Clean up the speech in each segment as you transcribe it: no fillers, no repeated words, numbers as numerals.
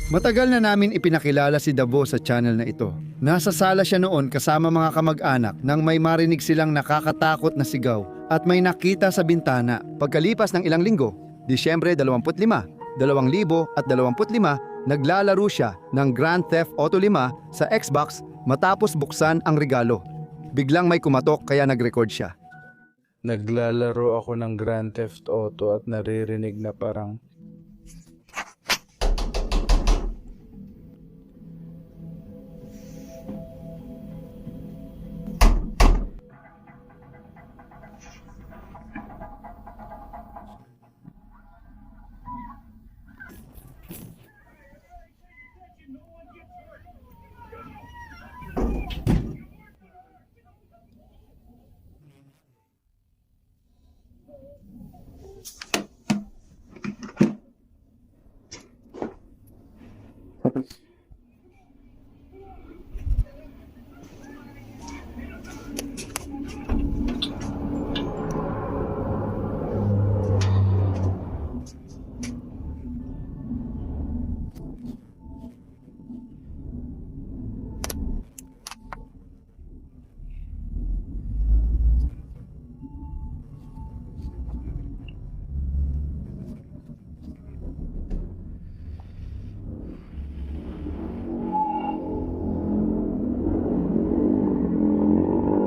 Matagal na namin ipinakilala si Dabo sa channel na ito. Nasa sala siya noon kasama mga kamag-anak nang may marinig silang nakakatakot na sigaw at may nakita sa bintana. Pagkalipas ng ilang linggo, Disyembre 25, 2025, naglalaro siya ng Grand Theft Auto 5 sa Xbox matapos buksan ang regalo. Biglang may kumatok kaya nag-record siya. Naglalaro ako ng Grand Theft Auto at naririnig na parang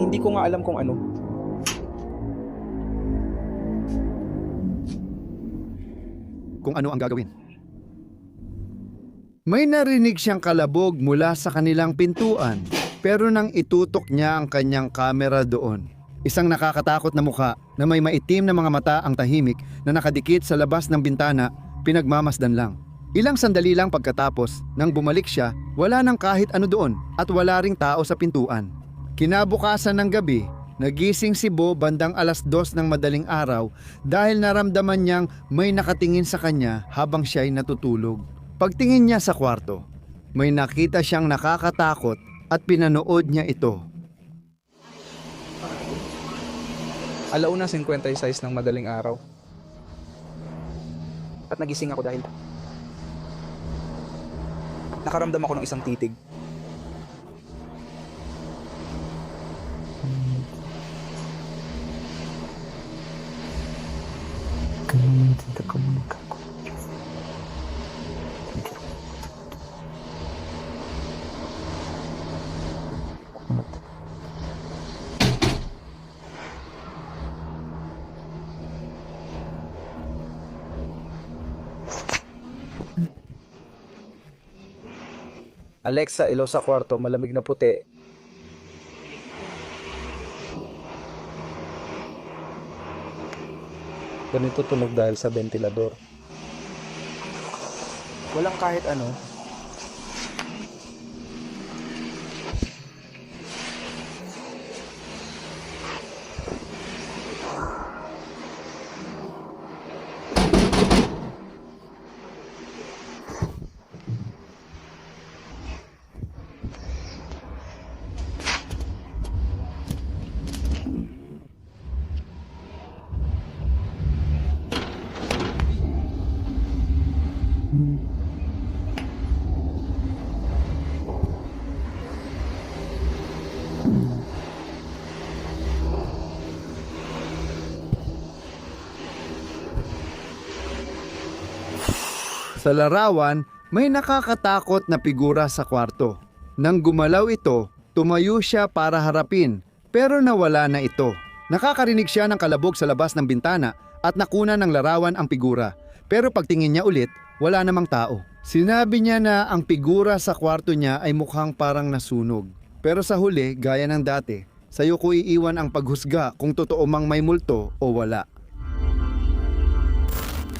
Hindi ko nga alam kung ano. Kung ano ang gagawin. May narinig siyang kalabog mula sa kanilang pintuan, pero nang itutok niya ang kanyang kamera doon, isang nakakatakot na mukha na may maitim na mga mata ang tahimik na nakadikit sa labas ng bintana, pinagmamasdan lang. Ilang sandali lang pagkatapos, nang bumalik siya, wala nang kahit ano doon at wala ring tao sa pintuan. Kinabukasan ng gabi, nagising si Bo bandang 2:00 ng madaling araw dahil naramdaman niyang may nakatingin sa kanya habang siya'y natutulog. Pagtingin niya sa kwarto, may nakita siyang nakakatakot at pinanood niya ito. 1:56 ng madaling araw. At nagising ako dahil nakaramdam ako ng isang titig. Alexa, ilaw sa kwarto, malamig na puti. Ganito tunog dahil sa ventilador. Walang kahit ano. Sa larawan, may nakakatakot na figura sa kwarto. Nang gumalaw ito, tumayo siya para harapin, pero nawala na ito. Nakakarinig siya ng kalabog sa labas ng bintana at nakuna ng larawan ang figura. Pero pagtingin niya ulit, wala namang tao. Sinabi niya na ang figura sa kwarto niya ay mukhang parang nasunog. Pero sa huli, gaya ng dati, sa'yo ko iiwan ang paghusga kung totoo mang may multo o wala.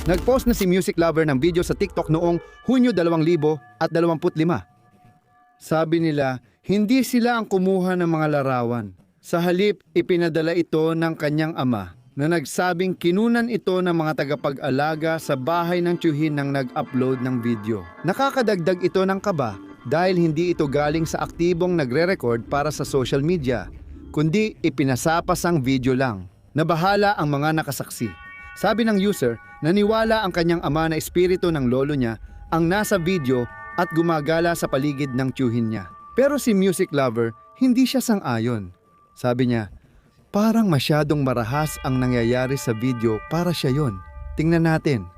Nag-post na si Music Lover ng video sa TikTok noong Hunyo 2025. Sabi nila, hindi sila ang kumuha ng mga larawan. Sa halip, ipinadala ito ng kanyang ama na nagsabing kinunan ito ng mga tagapag-alaga sa bahay ng tiyuhin nang nag-upload ng video. Nakakadagdag ito ng kaba dahil hindi ito galing sa aktibong nagre-record para sa social media, kundi ipinasapas ang video lang. Nabahala ang mga nakasaksi. Sabi ng user, naniwala ang kanyang ama na espiritu ng lolo niya ang nasa video at gumagala sa paligid ng tiyuhin niya. Pero si music lover, hindi siya sang-ayon. Sabi niya, parang masyadong marahas ang nangyayari sa video para siya yon. Tingnan natin.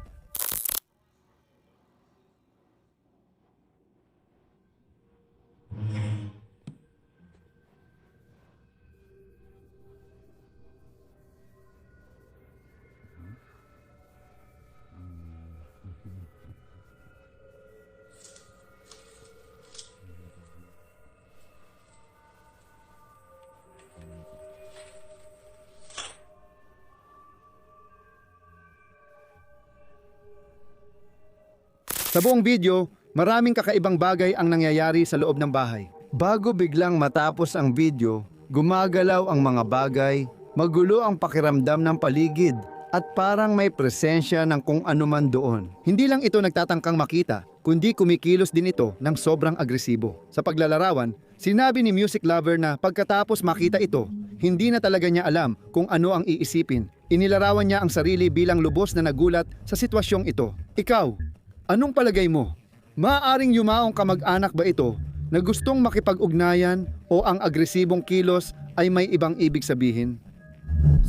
Sa buong video, maraming kakaibang bagay ang nangyayari sa loob ng bahay. Bago biglang matapos ang video, gumagalaw ang mga bagay, magulo ang pakiramdam ng paligid, at parang may presensya ng kung anuman doon. Hindi lang ito nagtatangkang makita, kundi kumikilos din ito ng sobrang agresibo. Sa paglalarawan, sinabi ni music lover na pagkatapos makita ito, hindi na talaga niya alam kung ano ang iisipin. Inilarawan niya ang sarili bilang lubos na nagulat sa sitwasyong ito. Ikaw, anong palagay mo? Maaaring yumaong kamag-anak ba ito na gustong makipag-ugnayan o ang agresibong kilos ay may ibang ibig sabihin?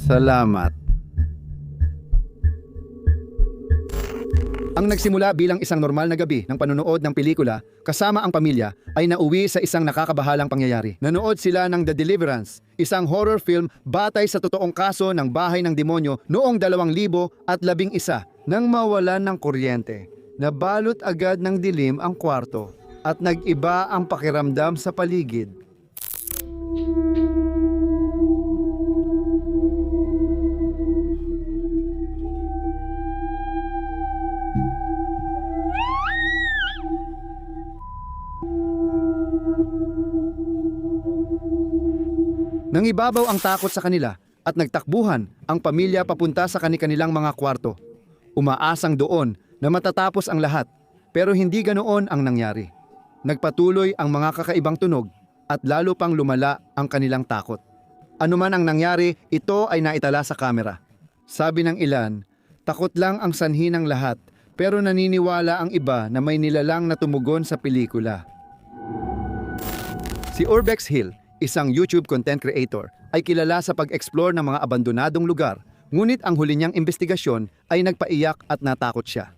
Salamat. Ang nagsimula bilang isang normal na gabi ng panonood ng pelikula kasama ang pamilya ay nauwi sa isang nakakabahalang pangyayari. Nanood sila ng The Deliverance, isang horror film batay sa totoong kaso ng bahay ng demonyo noong 2011 nang mawalan ng kuryente. Nabalot agad ng dilim ang kwarto at nag-iba ang pakiramdam sa paligid. Nangibabaw ang takot sa kanila at nagtakbuhan ang pamilya papunta sa kanilang mga kwarto. Umaasang doon na matatapos ang lahat, pero hindi ganoon ang nangyari. Nagpatuloy ang mga kakaibang tunog at lalo pang lumala ang kanilang takot. Ano man ang nangyari, ito ay naitala sa kamera. Sabi ng ilan, takot lang ang sanhi ng lahat, pero naniniwala ang iba na may nilalang na tumugon sa pelikula. Si Urbex Hill, isang YouTube content creator, ay kilala sa pag-explore ng mga abandonadong lugar, ngunit ang huli niyang investigasyon ay nagpaiyak at natakot siya.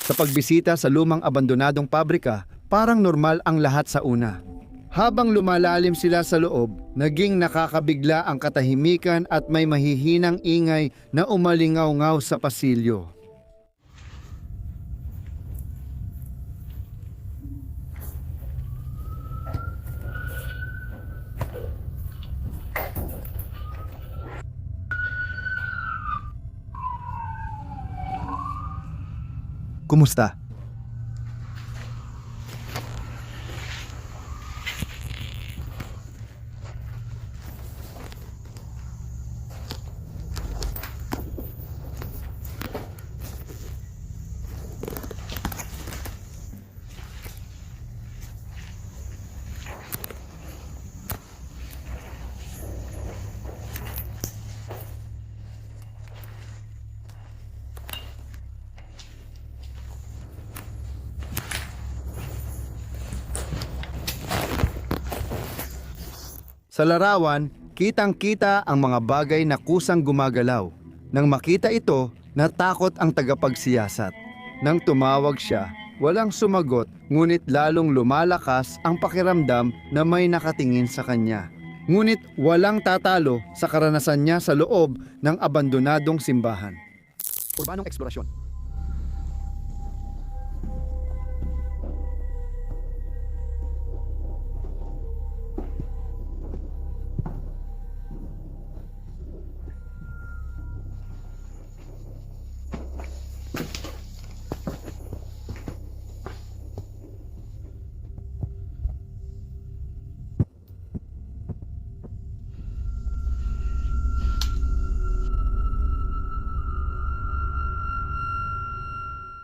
Sa pagbisita sa lumang abandonadong pabrika, parang normal ang lahat sa una. Habang lumalalim sila sa loob, naging nakakabigla ang katahimikan at may mahihinang ingay na umalingaw-ngaw sa pasilyo. Kumusta? Sa larawan, kitang-kita ang mga bagay na kusang gumagalaw. Nang makita ito, natakot ang tagapagsiyasat. Nang tumawag siya, walang sumagot, ngunit lalong lumalakas ang pakiramdam na may nakatingin sa kanya. Ngunit walang tatalo sa karanasan niya sa loob ng abandonadong simbahan. Urbanong eksplorasyon.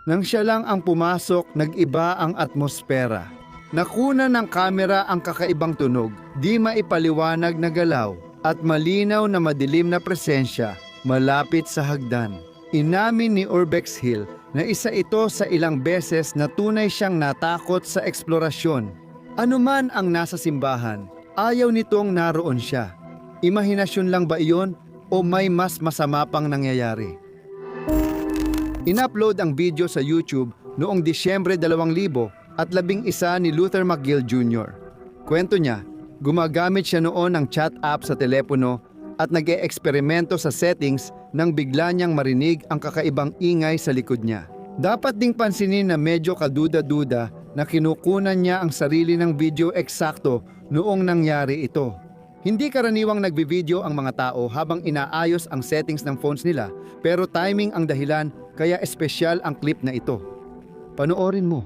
Nang siya lang ang pumasok, nag-iba ang atmosfera. Nakuna ng kamera ang kakaibang tunog, di maipaliwanag na galaw, at malinaw na madilim na presensya malapit sa hagdan. Inamin ni Urbex Hill na isa ito sa ilang beses na tunay siyang natakot sa eksplorasyon. Ano man ang nasa simbahan, ayaw nitong naroon siya. Imahinasyon lang ba iyon o may mas masama pang nangyayari? In-upload ang video sa YouTube noong Disyembre 2011 ni Luther McGill Jr. Kwento niya, gumagamit siya noon ng chat app sa telepono at nag-e-eksperimento sa settings nang bigla niyang marinig ang kakaibang ingay sa likod niya. Dapat ding pansinin na medyo kaduda-duda na kinukunan niya ang sarili ng video eksakto noong nangyari ito. Hindi karaniwang nagbi-video ang mga tao habang inaayos ang settings ng phones nila, pero timing ang dahilan kaya espesyal ang clip na ito. Panoorin mo.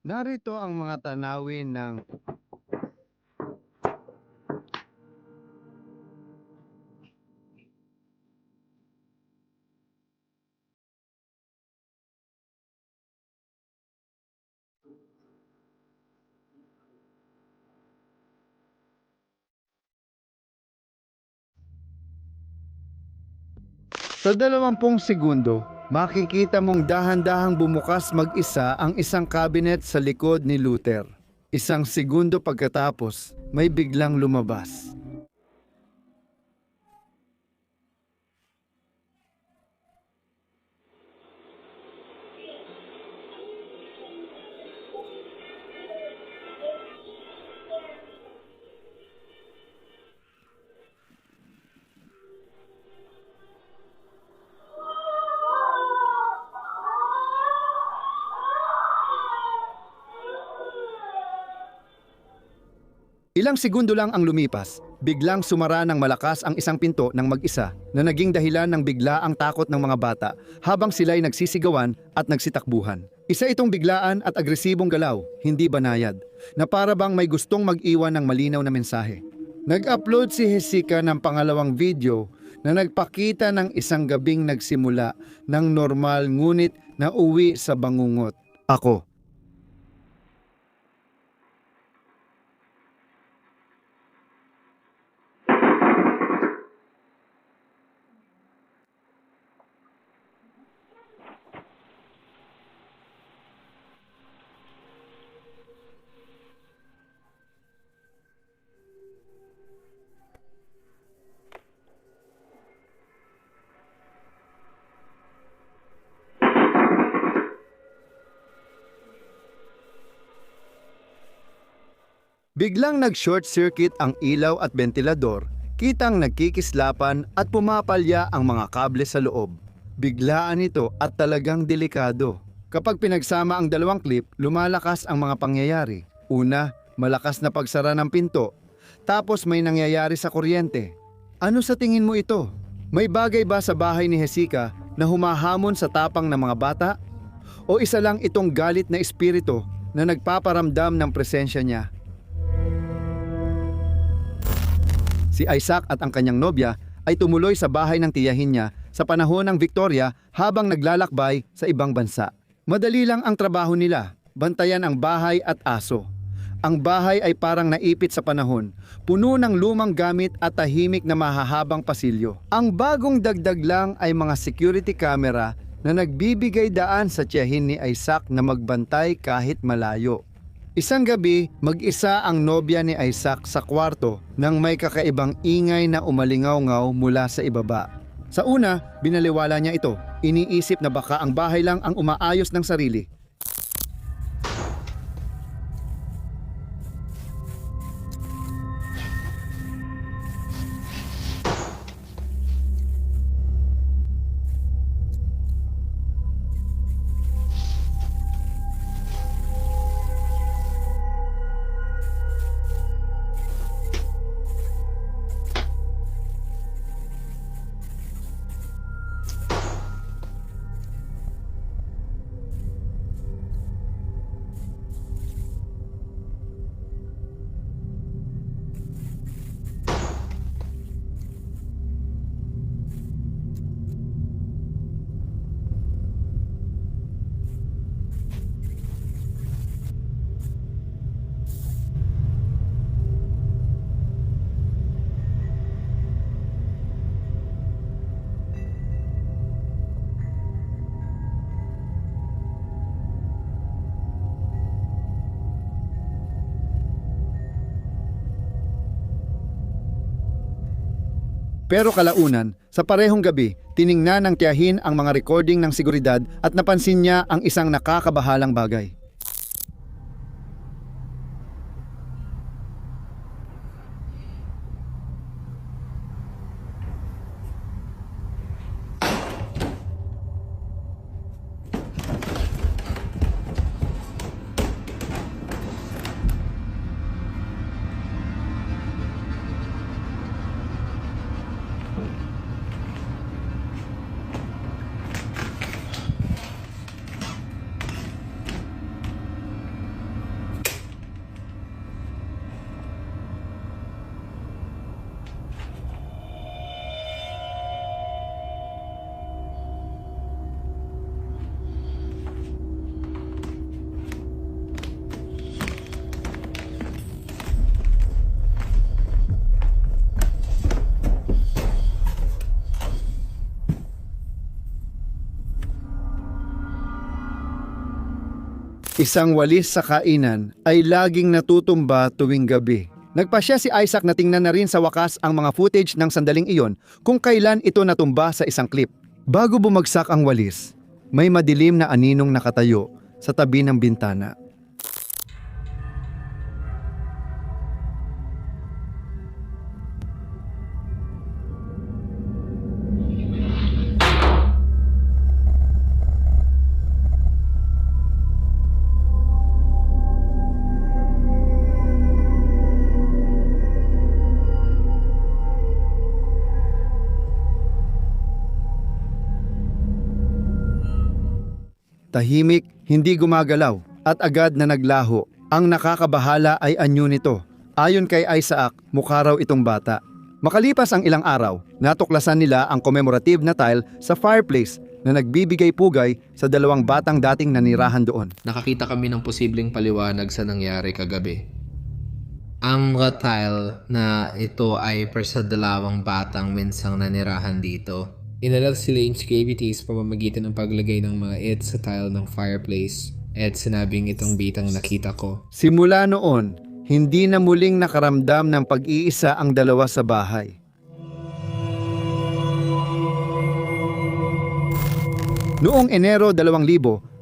Narito ang mga tanawin ng sa 20 segundo, makikita mong dahan-dahang bumukas mag-isa ang isang cabinet sa likod ni Luther. 1 segundo pagkatapos, may biglang lumabas. Ilang segundo lang ang lumipas, biglang sumara ng malakas ang isang pinto ng mag-isa na naging dahilan ng biglaang takot ng mga bata habang sila'y nagsisigawan at nagsitakbuhan. Isa itong biglaan at agresibong galaw, hindi banayad, na para bang may gustong mag-iwan ng malinaw na mensahe. Nag-upload si Jessica ng pangalawang video na nagpakita ng isang gabing nagsimula ng normal ngunit nauwi sa bangungot. Ako. Biglang nag-short circuit ang ilaw at ventilador, kitang nagkikislapan at pumapalya ang mga kable sa loob. Biglaan ito at talagang delikado. Kapag pinagsama ang dalawang clip, lumalakas ang mga pangyayari. Una, malakas na pagsara ng pinto. Tapos may nangyayari sa kuryente. Ano sa tingin mo ito? May bagay ba sa bahay ni Jessica na humahamon sa tapang ng mga bata? O isa lang itong galit na espiritu na nagpaparamdam ng presensya niya? Si Isaac at ang kanyang nobya ay tumuloy sa bahay ng tiyahin niya sa panahon ng Victoria habang naglalakbay sa ibang bansa. Madali lang ang trabaho nila, bantayan ang bahay at aso. Ang bahay ay parang naipit sa panahon, puno ng lumang gamit at tahimik na mahahabang pasilyo. Ang bagong dagdag lang ay mga security camera na nagbibigay daan sa tiyahin ni Isaac na magbantay kahit malayo. Isang gabi, mag-isa ang nobya ni Isaac sa kwarto nang may kakaibang ingay na umalingaw-ngaw mula sa ibaba. Sa una, binaliwala niya ito. Iniisip na baka ang bahay lang ang umaayos ng sarili. Pero kalaunan, sa parehong gabi, tiningnan ng tiyahin ang mga recording ng seguridad at napansin niya ang isang nakakabahalang bagay. Isang walis sa kainan ay laging natutumba tuwing gabi. Nagpasya si Isaac na tingnan na rin sa wakas ang mga footage ng sandaling iyon kung kailan ito natumba sa isang clip. Bago bumagsak ang walis, may madilim na aninong nakatayo sa tabi ng bintana. Tahimik, hindi gumagalaw, at agad na naglaho. Ang nakakabahala ay anyo nito. Ayon kay Isaac, mukha raw itong bata. Makalipas ang ilang araw, natuklasan nila ang commemorative na tile sa fireplace na nagbibigay pugay sa dalawang batang dating nanirahan doon. Nakakita kami ng posibleng paliwanag sa nangyari kagabi. Ang mga tile na ito ay per sa dalawang batang minsang nanirahan dito. Inalala sila yung security sa pamamagitan ng paglagay ng mga it sa tile ng fireplace at sinabing itong bitang nakita ko. Simula noon, hindi na muling nakaramdam ng pag-iisa ang dalawa sa bahay. Noong Enero 2011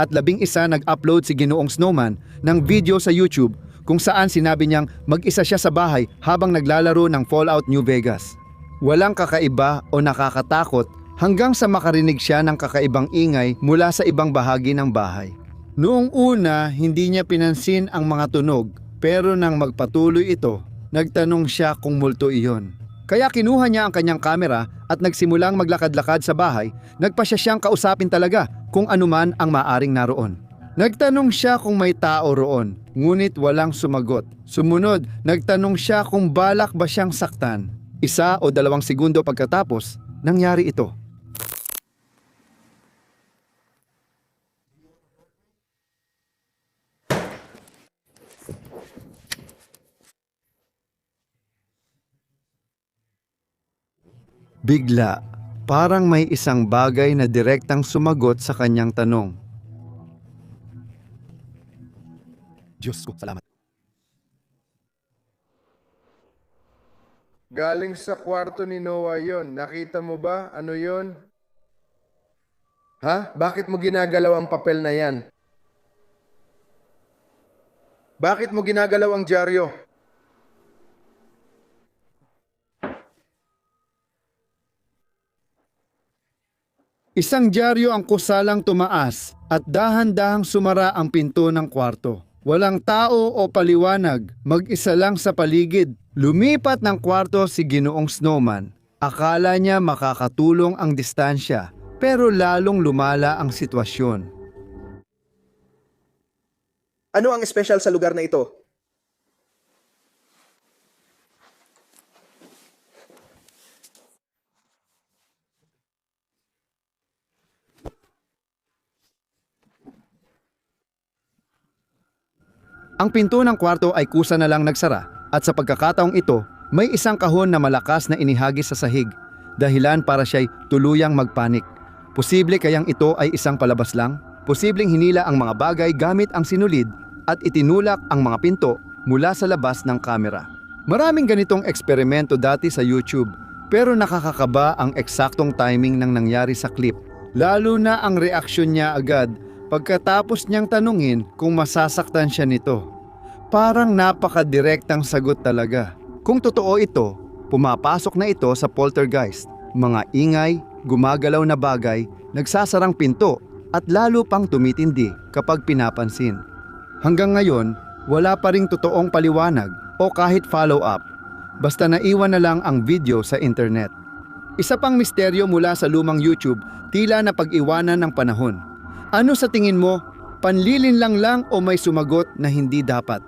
nag-upload si Ginoong Snowman ng video sa YouTube kung saan sinabi niyang mag-isa siya sa bahay habang naglalaro ng Fallout New Vegas. Walang kakaiba o nakakatakot hanggang sa makarinig siya ng kakaibang ingay mula sa ibang bahagi ng bahay. Noong una, hindi niya pinansin ang mga tunog, pero nang magpatuloy ito, nagtanong siya kung multo iyon. Kaya kinuha niya ang kanyang kamera at nagsimulang maglakad-lakad sa bahay. Nagpasya siyang kausapin talaga kung anuman ang maaring naroon. Nagtanong siya kung may tao roon, ngunit walang sumagot. Sumunod, nagtanong siya kung balak ba siyang saktan. 1 o 2 segundo pagkatapos, nangyari ito. Bigla, parang may isang bagay na direktang sumagot sa kanyang tanong. Diyos ko, salamat. Galing sa kwarto ni Noah yon. Nakita mo ba? Ano yon? Ha? Bakit mo ginagalaw ang papel na yan? Bakit mo ginagalaw ang dyaryo? Isang dyaryo ang kusalang tumaas at dahan-dahang sumara ang pinto ng kwarto. Walang tao o paliwanag, mag-isa lang sa paligid. Lumipat ng kwarto si Ginoong Snowman. Akala niya makakatulong ang distansya, pero lalong lumala ang sitwasyon. Ano ang espesyal sa lugar na ito? Ang pinto ng kwarto ay kusa na lang nagsara at sa pagkakataong ito, may isang kahon na malakas na inihagis sa sahig, dahilan para siya'y tuluyang magpanik. Posible kayang ito ay isang palabas lang? Posibleng hinila ang mga bagay gamit ang sinulid at itinulak ang mga pinto mula sa labas ng kamera. Maraming ganitong eksperimento dati sa YouTube, Pero nakakakaba ang eksaktong timing ng nangyari sa clip. Lalo na ang reaksyon niya agad pagkatapos niyang tanungin kung masasaktan siya nito. Parang napakadirektang sagot talaga. Kung totoo ito, pumapasok na ito sa poltergeist. Mga ingay, gumagalaw na bagay, nagsasarang pinto at lalo pang tumitindi kapag pinapansin. Hanggang ngayon, wala pa ring totoong paliwanag o kahit follow-up. Basta naiwan na lang ang video sa internet. Isa pang misteryo mula sa lumang YouTube, tila na pag-iwanan ng panahon. Ano sa tingin mo? Panlilinlang lang o may sumagot na hindi dapat?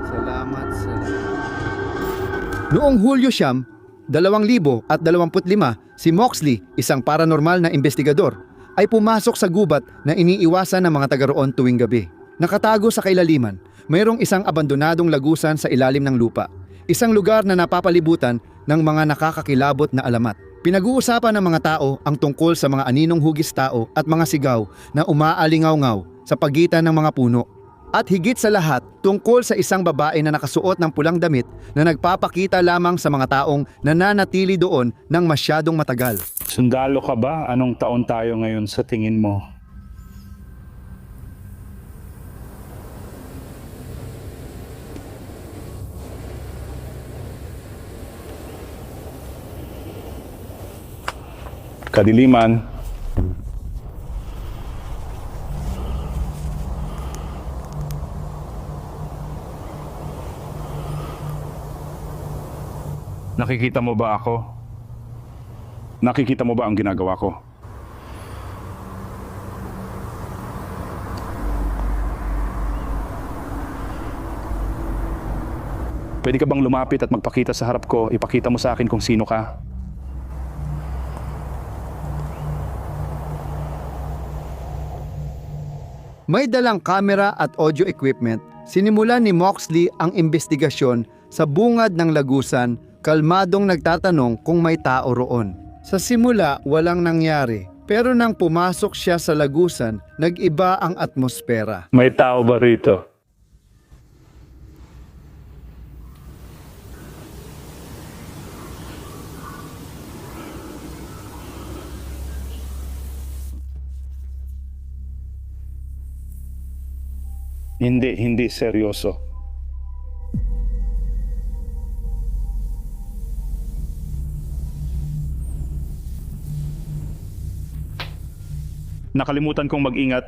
Salamat. Noong Hulyo 2025, si Moxley, isang paranormal na investigador, ay pumasok sa gubat na iniiwasan ng mga taga roon tuwing gabi. Nakatago sa kailaliman, mayroong isang abandonadong lagusan sa ilalim ng lupa. Isang lugar na napapalibutan ng mga nakakakilabot na alamat. Pinag-uusapan ng mga tao ang tungkol sa mga aninong hugis tao at mga sigaw na umaalingaw-ngaw sa pagitan ng mga puno. At higit sa lahat, tungkol sa isang babae na nakasuot ng pulang damit na nagpapakita lamang sa mga taong nananatili doon ng masyadong matagal. Sundalo ka ba? Anong taon tayo ngayon sa tingin mo? Kadiliman. Nakikita mo ba ako? Nakikita mo ba ang ginagawa ko? Pwede ka bang lumapit at magpakita sa harap ko? Ipakita mo sa akin kung sino ka. May dalang kamera at audio equipment, sinimulan ni Moxley ang investigasyon sa bungad ng lagusan, kalmadong nagtatanong kung may tao roon. Sa simula, walang nangyari. Pero nang pumasok siya sa lagusan, nag-iba ang atmosfera. May tao ba rito? Hindi seryoso. Nakalimutan kong mag-ingat.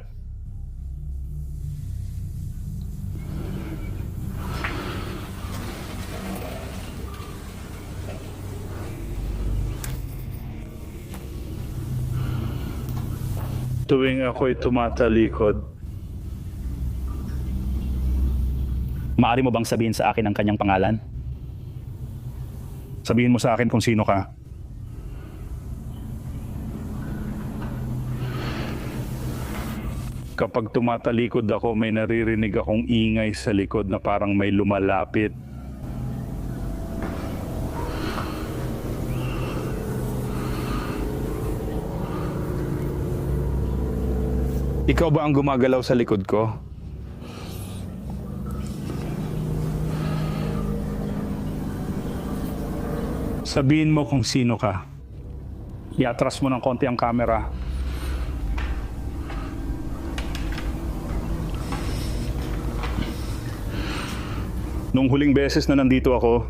Tuwing ako'y tumatalikod, Maaari mo bang sabihin sa akin ang kanyang pangalan? sabihin mo sa akin kung sino ka. Kapag tumatalikod ako, may naririnig akong ingay sa likod na parang may lumalapit. Ikaw ba ang gumagalaw sa likod ko? Sabihin mo kung sino ka. Iatras mo ng konti ang camera. Nung huling beses na nandito ako,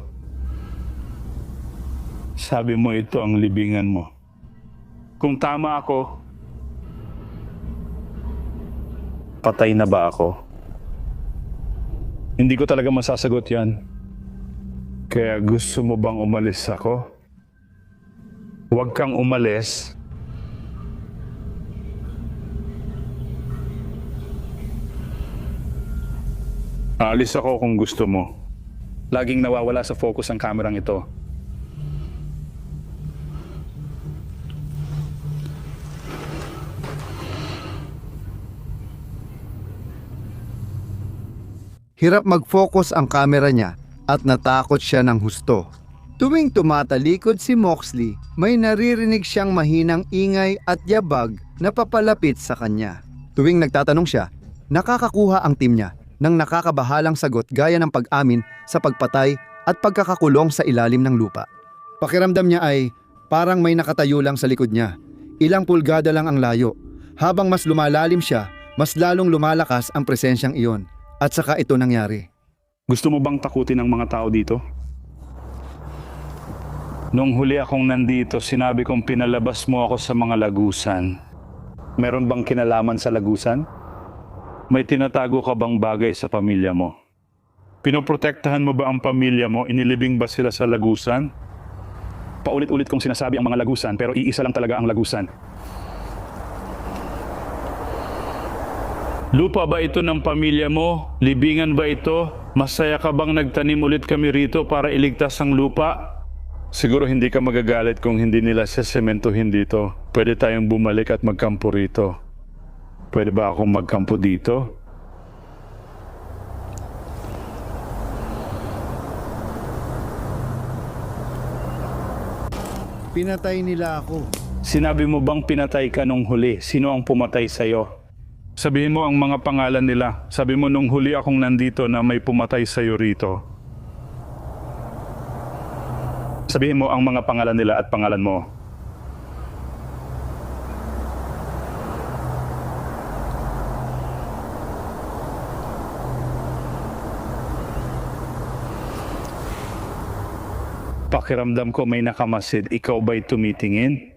sabi mo ito ang libingan mo. Kung tama ako, patay na ba ako? Hindi ko talaga masasagot yan. Kaya gusto mo bang umalis ako? Huwag kang umalis. Aalis ako kung gusto mo. Laging nawawala sa focus ang kamerang ito. Hirap mag-focus ang kamera niya at natakot siya ng husto. Tuwing tumatalikod si Moxley, may naririnig siyang mahinang ingay at yabag na papalapit sa kanya. Tuwing nagtatanong siya, nakakakuha ang team niya ng nakakabahalang sagot gaya ng pag-amin sa pagpatay at pagkakakulong sa ilalim ng lupa. Pakiramdam niya ay parang may nakatayo lang sa likod niya. Ilang pulgada lang ang layo. Habang mas lumalalim siya, mas lalong lumalakas ang presensyang iyon. At saka ito nangyari. Gusto mo bang takutin ang mga tao dito? Nung huli akong nandito, sinabi kong pinalabas mo ako sa mga lagusan. Meron bang kinalaman sa lagusan? May tinatago ka bang bagay sa pamilya mo? Pinoprotektahan mo ba ang pamilya mo? Inilibing ba sila sa lagusan? Paulit-ulit kong sinasabi ang mga lagusan, pero iisa lang talaga ang lagusan. Lupa ba ito ng pamilya mo? Libingan ba ito? Masaya ka bang nagtanim ulit kami rito para iligtas ang lupa? Siguro hindi ka magagalit kung hindi nila sesementohin dito. Pwede tayong bumalik at magkampo rito. Pwede ba akong magkampo dito? Pinatay nila ako. Sinabi mo bang pinatay ka nung huli? Sino ang pumatay sa'yo? Sabihin mo ang mga pangalan nila. Sabi mo nung huli akong nandito na may pumatay sa'yo rito. Sabihin mo ang mga pangalan nila at pangalan mo. Pakiramdam ko may nakamasid. Ikaw ba'y tumitingin?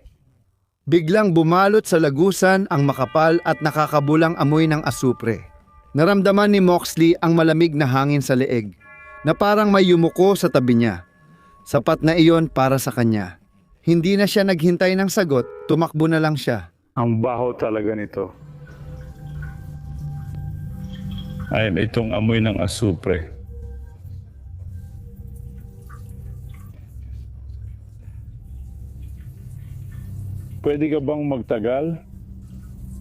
Biglang bumalot sa lagusan ang makapal at nakakabulang amoy ng asupre. Naramdaman ni Moxley ang malamig na hangin sa leeg, na parang may yumuko sa tabi niya. Sapat na iyon para sa kanya. Hindi na siya naghintay ng sagot, tumakbo na lang siya. Ang baho talaga nito. Ay, itong amoy ng asupre. Pwede ka bang magtagal?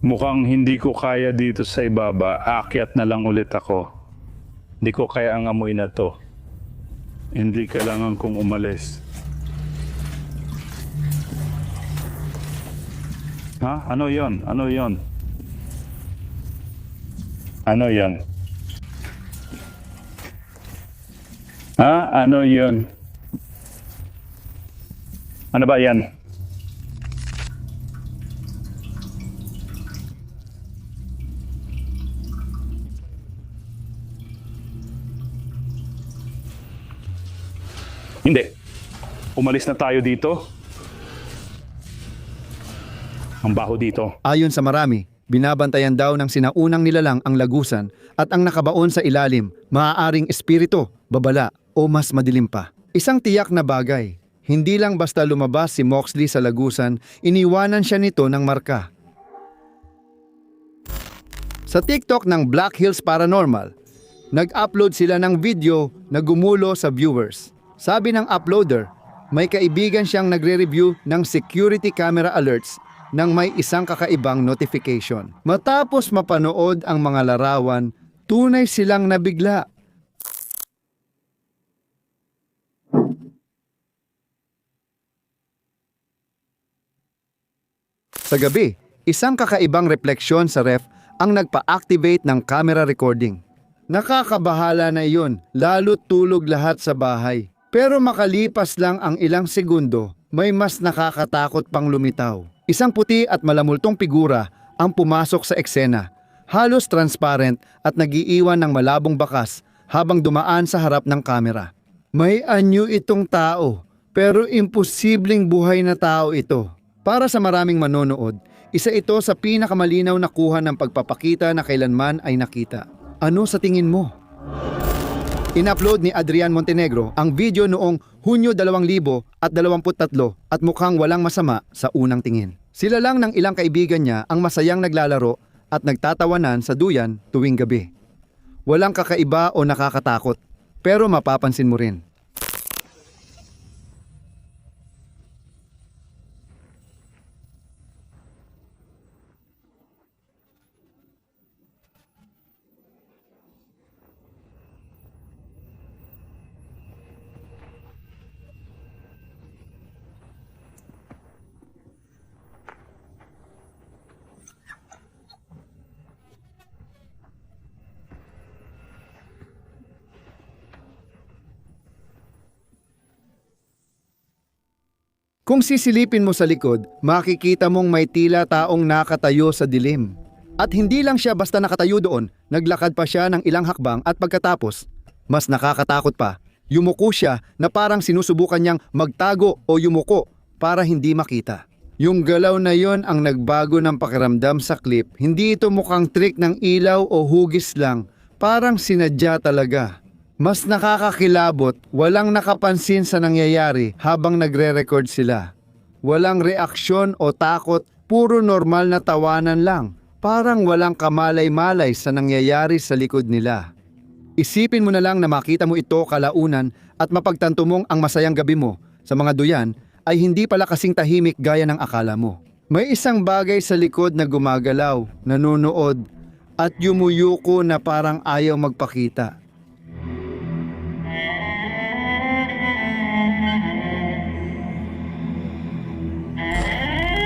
Mukhang hindi ko kaya dito sa ibaba. Aakyat na lang ulit ako. Hindi ko kaya ang amoy na to. Hindi kailangan kong umalis. Ha? Ano yon? Ano yon? Ano yon? Ha? Ano yon? Ano ba yan? Hindi. Umalis na tayo dito. Ang baho dito. Ayon sa marami, binabantayan daw ng sinaunang nilalang ang lagusan at ang nakabaon sa ilalim, maaaring espiritu, babala o mas madilim pa. Isang tiyak na bagay, hindi lang basta lumabas si Moxley sa lagusan, iniwanan siya nito ng marka. Sa TikTok ng Black Hills Paranormal, nag-upload sila ng video na gumulo sa viewers. Sabi ng uploader, may kaibigan siyang nagre-review ng security camera alerts nang may isang kakaibang notification. Matapos mapanood ang mga larawan, tunay silang nabigla. Sa gabi, isang kakaibang refleksyon sa ref ang nagpa-activate ng camera recording. Nakakabahala na iyon, lalo't tulog lahat sa bahay. Pero makalipas lang ang ilang segundo, may mas nakakatakot pang lumitaw. Isang puti at malamultong figura ang pumasok sa eksena, halos transparent at nagiiwan ng malabong bakas habang dumaan sa harap ng kamera. May anyo itong tao, pero imposibleng buhay na tao ito. Para sa maraming manonood, isa ito sa pinakamalinaw na kuha ng pagpapakita na kailanman ay nakita. Ano sa tingin mo? In-upload ni Adrian Montenegro ang video noong Hunyo 2023 at mukhang walang masama sa unang tingin. Sila lang ng ilang kaibigan niya ang masayang naglalaro at nagtatawanan sa duyan tuwing gabi. Walang kakaiba o nakakatakot, pero mapapansin mo rin. Kung sisilipin mo sa likod, makikita mong may tila taong nakatayo sa dilim. At hindi lang siya basta nakatayo doon, naglakad pa siya ng ilang hakbang at pagkatapos, mas nakakatakot pa, yumuko siya na parang sinusubukan niyang magtago o yumuko para hindi makita. Yung galaw na yon ang nagbago ng pakiramdam sa clip. Hindi ito mukhang trick ng ilaw o hugis lang, parang sinadya talaga. Mas nakakakilabot, walang nakapansin sa nangyayari habang nagre-record sila. Walang reaksyon o takot, puro normal na tawanan lang. Parang walang kamalay-malay sa nangyayari sa likod nila. Isipin mo na lang na makita mo ito kalaunan at mapagtanto mong ang masayang gabi mo sa mga duyan ay hindi pala kasing tahimik gaya ng akala mo. May isang bagay sa likod na gumagalaw, nanonood, at yumuyuko na parang ayaw magpakita.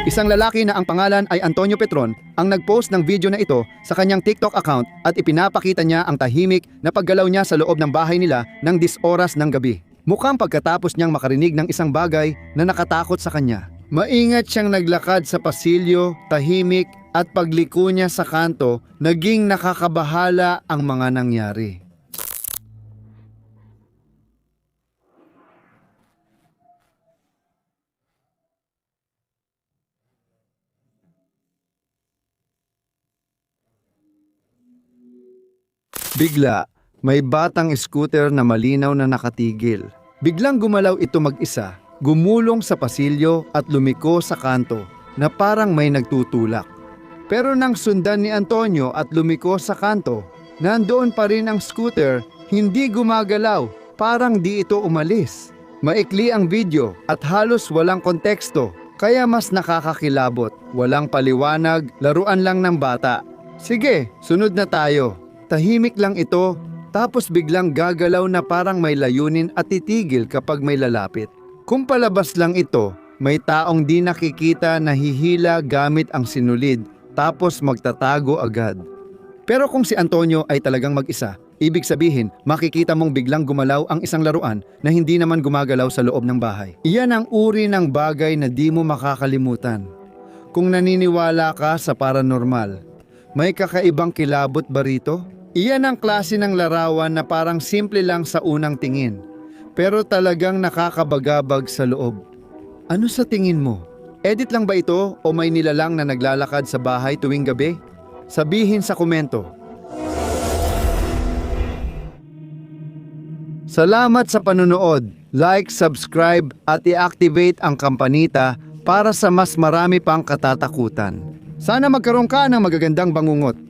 Isang lalaki na ang pangalan ay Antonio Petron ang nagpost ng video na ito sa kanyang TikTok account at ipinapakita niya ang tahimik na paggalaw niya sa loob ng bahay nila ng 10 oras ng gabi. Mukhang pagkatapos niyang makarinig ng isang bagay na nakatakot sa kanya. Maingat siyang naglakad sa pasilyo, tahimik at pagliko niya sa kanto, naging nakakabahala ang mga nangyari. Bigla, may batang scooter na malinaw na nakatigil. Biglang gumalaw ito mag-isa, gumulong sa pasilyo at lumiko sa kanto na parang may nagtutulak. Pero nang sundan ni Antonio at lumiko sa kanto, nandoon pa rin ang scooter, hindi gumagalaw, parang di ito umalis. Maikli ang video at halos walang konteksto, kaya mas nakakakilabot. Walang paliwanag, laruan lang ng bata. Sige, sunod na tayo. Tahimik lang ito, tapos biglang gagalaw na parang may layunin at titigil kapag may lalapit. Kung palabas lang ito, may taong di nakikita na hihila gamit ang sinulid, tapos magtatago agad. Pero kung si Antonio ay talagang mag-isa, ibig sabihin makikita mong biglang gumalaw ang isang laruan na hindi naman gumagalaw sa loob ng bahay. Iyan ang uri ng bagay na di mo makakalimutan. Kung naniniwala ka sa paranormal, may kakaibang kilabot ba rito? Iyan ang klase ng larawan na parang simple lang sa unang tingin, pero talagang nakakabagabag sa loob. Ano sa tingin mo? Edit lang ba ito o may nilalang na naglalakad sa bahay tuwing gabi? Sabihin sa komento. Salamat sa panunood. Like, subscribe at i-activate ang kampanita para sa mas marami pang katatakutan. Sana magkaroon ka ng magagandang bangungot.